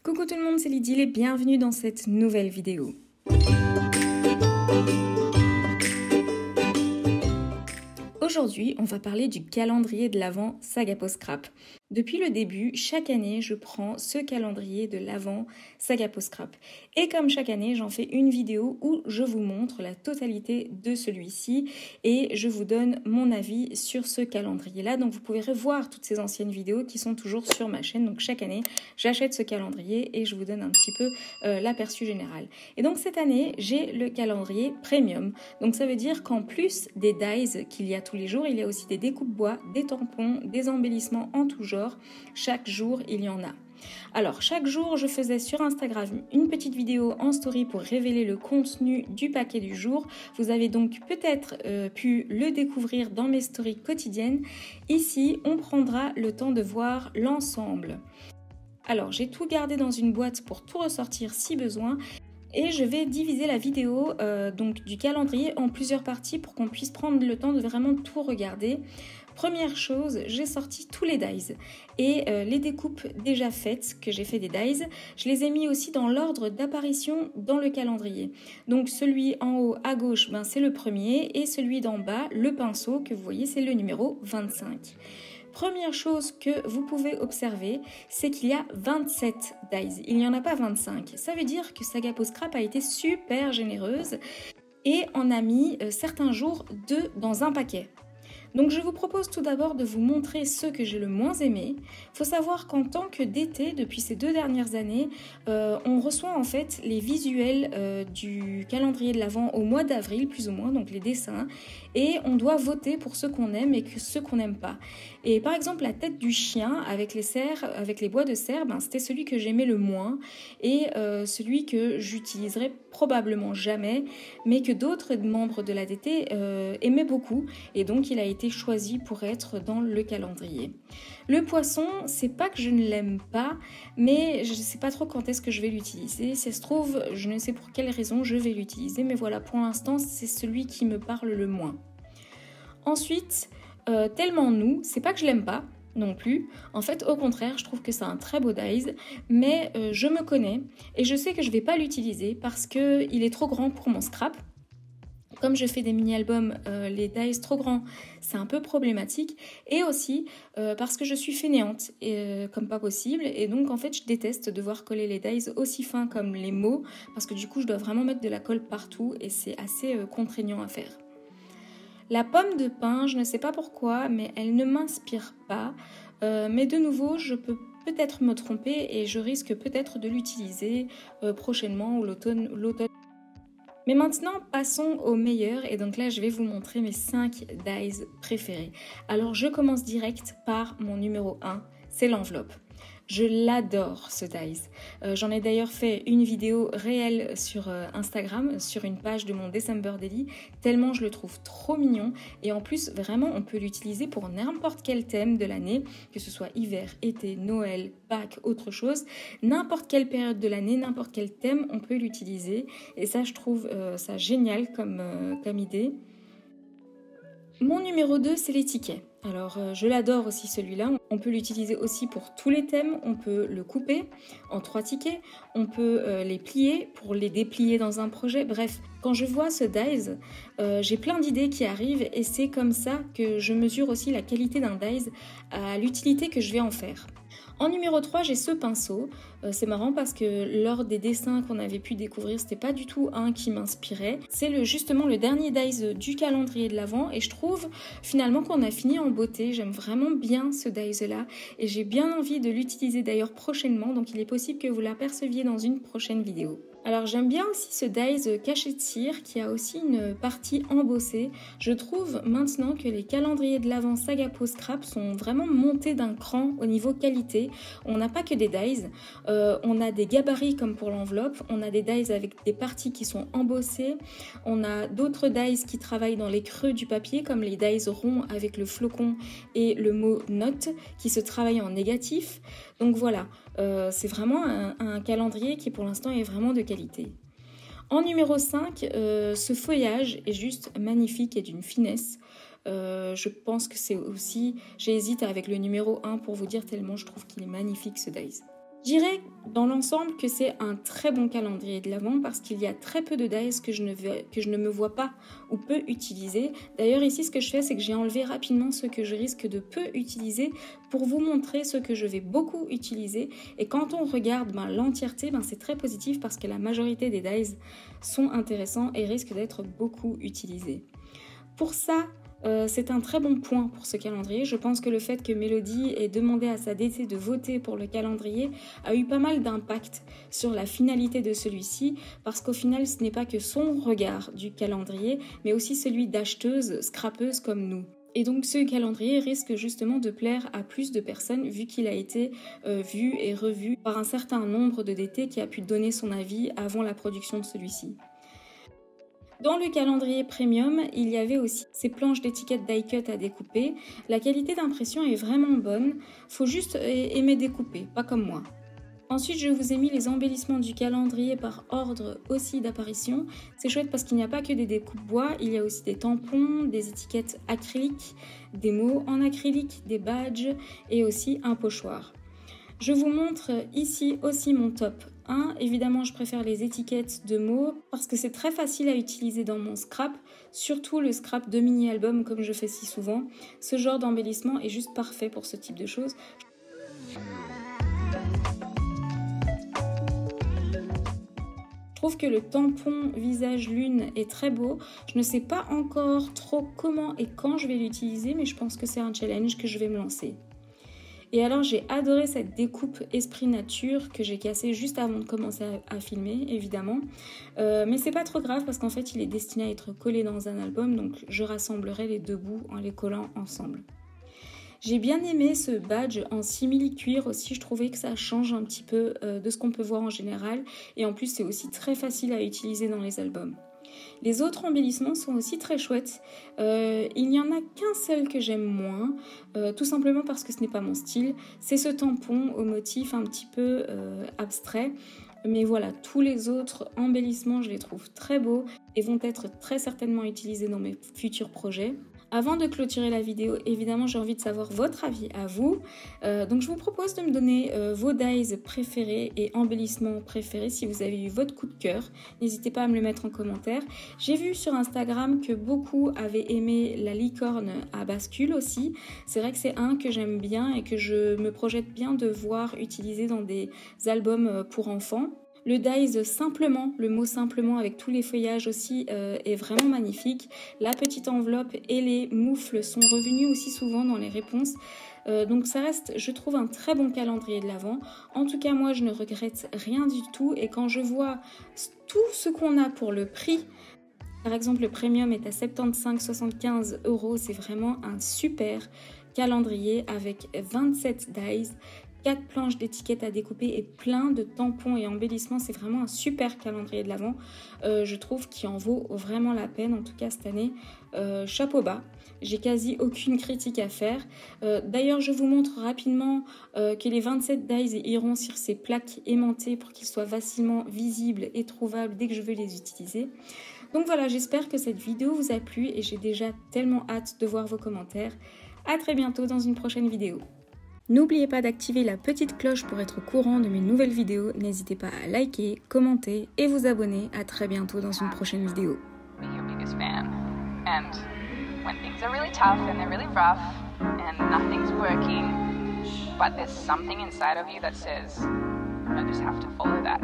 Coucou tout le monde, c'est Lydie et bienvenue dans cette nouvelle vidéo. Aujourd'hui, on va parler du calendrier de l'Avent Saga Post Scrap. Depuis le début, chaque année, je prends ce calendrier de l'Avent Saga Post Scrap. Et comme chaque année, j'en fais une vidéo où je vous montre la totalité de celui-ci et je vous donne mon avis sur ce calendrier-là. Donc vous pouvez revoir toutes ces anciennes vidéos qui sont toujours sur ma chaîne. Donc chaque année, j'achète ce calendrier et je vous donne un petit peu l'aperçu général. Et donc cette année, j'ai le calendrier premium. Donc ça veut dire qu'en plus des dies qu'il y a tous les jours, il y a aussi des découpes bois, des tampons, des embellissements en tout genre. Chaque jour, il y en a. Alors, chaque jour, je faisais sur Instagram une petite vidéo en story pour révéler le contenu du paquet du jour. Vous avez donc peut-être pu le découvrir dans mes stories quotidiennes. Ici, on prendra le temps de voir l'ensemble. Alors, j'ai tout gardé dans une boîte pour tout ressortir si besoin. Et je vais diviser la vidéo donc du calendrier en plusieurs parties pour qu'on puisse prendre le temps de vraiment tout regarder. Première chose, j'ai sorti tous les dies et les découpes déjà faites, que j'ai fait des dies, je les ai mis aussi dans l'ordre d'apparition dans le calendrier. Donc celui en haut à gauche, c'est le premier et celui d'en bas, le pinceau que vous voyez, c'est le numéro 25. Première chose que vous pouvez observer, c'est qu'il y a 27 dies. Il n'y en a pas 25. Ça veut dire que Saga Post Scrap a été super généreuse et en a mis certains jours 2 dans un paquet. Donc je vous propose tout d'abord de vous montrer ceux que j'ai le moins aimés. Il faut savoir qu'en tant que DT, depuis ces 2 dernières années, on reçoit en fait les visuels du calendrier de l'Avent au mois d'avril, plus ou moins, donc les dessins, et on doit voter pour ceux qu'on aime et ceux qu'on n'aime pas. Et par exemple, la tête du chien avec les cerfs, avec les bois de cerf, c'était celui que j'aimais le moins et celui que j'utiliserai probablement jamais, mais que d'autres membres de la DT aimaient beaucoup, et donc il a été choisi pour être dans le calendrier. Le poisson, c'est pas que je ne l'aime pas, mais je ne sais pas trop quand est-ce que je vais l'utiliser. Si ça se trouve, je ne sais pour quelle raison je vais l'utiliser, mais voilà, pour l'instant, c'est celui qui me parle le moins. Ensuite, tellement nous, c'est pas que je l'aime pas non plus. En fait, au contraire, je trouve que c'est un très beau dies, mais je me connais et je sais que je vais pas l'utiliser parce qu'il est trop grand pour mon scrap. Comme je fais des mini-albums, les dies trop grands, c'est un peu problématique. Et aussi parce que je suis fainéante, comme pas possible. Et donc, en fait, je déteste devoir coller les dies aussi fins comme les mots. Parce que du coup, je dois vraiment mettre de la colle partout et c'est assez contraignant à faire. La pomme de pin, je ne sais pas pourquoi, mais elle ne m'inspire pas. Mais de nouveau, je peux peut-être me tromper et je risque peut-être de l'utiliser prochainement ou l'automne. Mais maintenant, passons au meilleur. Et donc là, je vais vous montrer mes 5 dies préférés. Alors, je commence direct par mon numéro 1, c'est l'enveloppe. Je l'adore ce dies. J'en ai d'ailleurs fait une vidéo réelle sur Instagram, sur une page de mon December Daily, tellement je le trouve trop mignon. Et en plus, vraiment, on peut l'utiliser pour n'importe quel thème de l'année, que ce soit hiver, été, Noël, Pâques, autre chose. N'importe quelle période de l'année, n'importe quel thème, on peut l'utiliser. Et ça, je trouve ça génial comme idée. Mon numéro 2, c'est les tickets. Alors, je l'adore aussi celui-là. On peut l'utiliser aussi pour tous les thèmes. On peut le couper en 3 tickets. On peut les plier pour les déplier dans un projet. Bref, quand je vois ce dies, j'ai plein d'idées qui arrivent et c'est comme ça que je mesure aussi la qualité d'un dies à l'utilité que je vais en faire. En numéro 3, j'ai ce pinceau. C'est marrant parce que lors des dessins qu'on avait pu découvrir, c'était pas du tout un qui m'inspirait. C'est justement le dernier dies du calendrier de l'Avent et je trouve finalement qu'on a fini en beauté. J'aime vraiment bien ce dies-là et j'ai bien envie de l'utiliser d'ailleurs prochainement, donc il est possible que vous l'aperceviez dans une prochaine vidéo. Alors j'aime bien aussi ce dies caché de cire qui a aussi une partie embossée. Je trouve maintenant que les calendriers de l'Avent Saga Post Scrap sont vraiment montés d'un cran au niveau qualité. On n'a pas que des dies, on a des gabarits comme pour l'enveloppe, on a des dies avec des parties qui sont embossées, on a d'autres dies qui travaillent dans les creux du papier comme les dies ronds avec le flocon et le mot note qui se travaillent en négatif. Donc voilà, c'est vraiment un calendrier qui pour l'instant est vraiment de qualité. En numéro 5, ce feuillage est juste magnifique et d'une finesse. Je pense que c'est aussi... J'hésite avec le numéro 1 pour vous dire tellement je trouve qu'il est magnifique ce dies. Je dirais dans l'ensemble que c'est un très bon calendrier de l'Avent parce qu'il y a très peu de dies que je ne me vois pas ou peux utiliser. D'ailleurs ici ce que je fais c'est que j'ai enlevé rapidement ceux que je risque de peu utiliser pour vous montrer ceux que je vais beaucoup utiliser. Et quand on regarde l'entièreté, c'est très positif parce que la majorité des dies sont intéressants et risquent d'être beaucoup utilisés. Pour ça, c'est un très bon point pour ce calendrier. Je pense que le fait que Mélodie ait demandé à sa DT de voter pour le calendrier a eu pas mal d'impact sur la finalité de celui-ci, parce qu'au final, ce n'est pas que son regard du calendrier, mais aussi celui d'acheteuses, scrapeuses comme nous. Et donc ce calendrier risque justement de plaire à plus de personnes vu qu'il a été vu et revu par un certain nombre de DT qui a pu donner son avis avant la production de celui-ci. Dans le calendrier premium, il y avait aussi ces planches d'étiquettes die-cut à découper. La qualité d'impression est vraiment bonne, faut juste aimer découper, pas comme moi. Ensuite, je vous ai mis les embellissements du calendrier par ordre aussi d'apparition. C'est chouette parce qu'il n'y a pas que des découpes bois, il y a aussi des tampons, des étiquettes acryliques, des mots en acrylique, des badges et aussi un pochoir. Je vous montre ici aussi mon top 1. Évidemment, je préfère les étiquettes de mots parce que c'est très facile à utiliser dans mon scrap, surtout le scrap de mini-album comme je fais si souvent. Ce genre d'embellissement est juste parfait pour ce type de choses. Je trouve que le tampon visage lune est très beau. Je ne sais pas encore trop comment et quand je vais l'utiliser, mais je pense que c'est un challenge que je vais me lancer. Et alors j'ai adoré cette découpe esprit nature que j'ai cassée juste avant de commencer à filmer, évidemment. Mais c'est pas trop grave parce qu'en fait il est destiné à être collé dans un album, donc je rassemblerai les deux bouts en les collant ensemble. J'ai bien aimé ce badge en simili-cuir aussi, je trouvais que ça change un petit peu de ce qu'on peut voir en général. Et en plus c'est aussi très facile à utiliser dans les albums. Les autres embellissements sont aussi très chouettes. Il n'y en a qu'un seul que j'aime moins, tout simplement parce que ce n'est pas mon style. C'est ce tampon au motif un petit peu abstrait. Mais voilà, tous les autres embellissements, je les trouve très beaux et vont être très certainement utilisés dans mes futurs projets. Avant de clôturer la vidéo, évidemment, j'ai envie de savoir votre avis à vous. Donc, je vous propose de me donner vos dies préférés et embellissements préférés si vous avez eu votre coup de cœur. N'hésitez pas à me le mettre en commentaire. J'ai vu sur Instagram que beaucoup avaient aimé la licorne à bascule aussi. C'est vrai que c'est un que j'aime bien et que je me projette bien de voir utilisé dans des albums pour enfants. Le dies simplement, le mot simplement avec tous les feuillages aussi est vraiment magnifique. La petite enveloppe et les moufles sont revenus aussi souvent dans les réponses. Donc ça reste, je trouve, un très bon calendrier de l'Avent. En tout cas, moi, je ne regrette rien du tout. Et quand je vois tout ce qu'on a pour le prix, par exemple, le premium est à 75,75 €. C'est vraiment un super calendrier avec 27 dies. 4 planches d'étiquettes à découper et plein de tampons et embellissements. C'est vraiment un super calendrier de l'Avent. Je trouve qu'il en vaut vraiment la peine, en tout cas cette année. Chapeau bas. J'ai quasi aucune critique à faire. D'ailleurs, je vous montre rapidement que les 27 dies iront sur ces plaques aimantées pour qu'ils soient facilement visibles et trouvables dès que je veux les utiliser. Donc voilà, j'espère que cette vidéo vous a plu et j'ai déjà tellement hâte de voir vos commentaires. À très bientôt dans une prochaine vidéo. N'oubliez pas d'activer la petite cloche pour être au courant de mes nouvelles vidéos. N'hésitez pas à liker, commenter et vous abonner. À très bientôt dans une prochaine vidéo. But there's something inside of you that says, I just have to follow that.